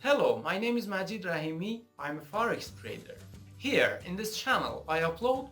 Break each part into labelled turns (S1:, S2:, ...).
S1: Hello, my name is Majid Rahimi. I'm a Forex trader. Here in this channel I upload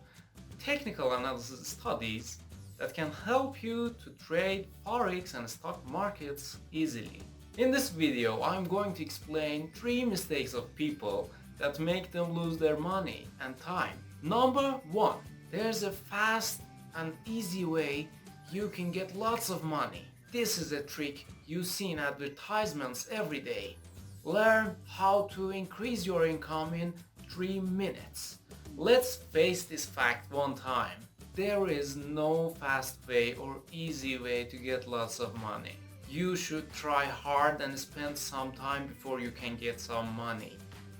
S1: technical analysis studies that can help you to trade Forex and stock markets easily. In this video I'm going to explain 3 mistakes of people that make them lose their money and time. Number 1. There's a fast and easy way you can get lots of money. This is a trick you see in advertisements every day. Learn how to increase your income in 3 minutes. Let's face this fact one time. There is no fast way or easy way to get lots of money. You should try hard and spend some time before you can get some money.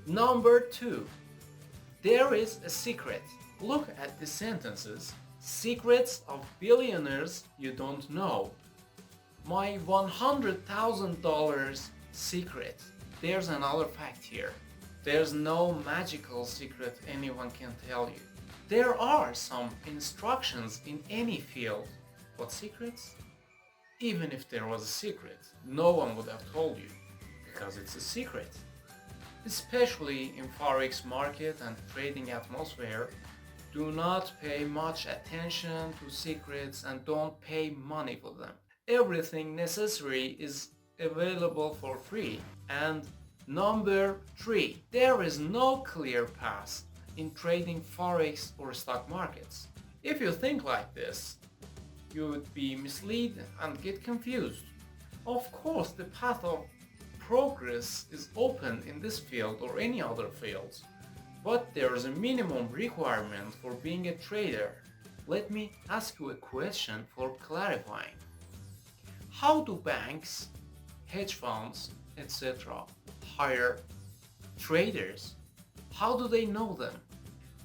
S1: Number 2. There is a secret. Look at the sentences. Secrets of billionaires you don't know. My $100,000 secret. There's another fact here. There's no magical secret anyone can tell you. There are some instructions in any field, but secrets? Even if there was a secret, no one would have told you, because it's a secret. Especially in Forex market and trading atmosphere, do not pay much attention to secrets and don't pay money for them. Everything necessary is available for free. And number 3, there is no clear path in trading Forex or stock markets. If you think like this, you would be misled and get confused. Of course, the path of progress is open in this field or any other fields, but there is a minimum requirement for being a trader. Let me ask you a question for clarifying. How do banks, hedge funds, etc. hire traders? How do they know them?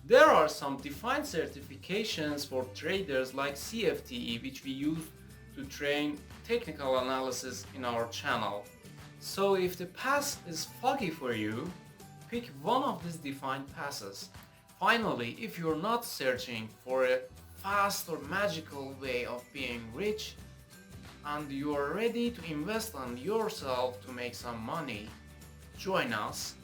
S1: There are some defined certifications for traders like CFTE, which we use to train technical analysis in our channel. So if the path is foggy for you, pick one of these defined passes. Finally, if you're not searching for a fast or magical way of being rich, and you are ready to invest on yourself to make some money, join us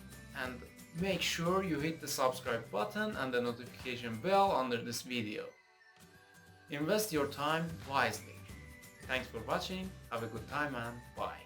S1: and make sure you hit the subscribe button and the notification bell under this video. Invest your time wisely. Thanks for watching, have a good time and bye.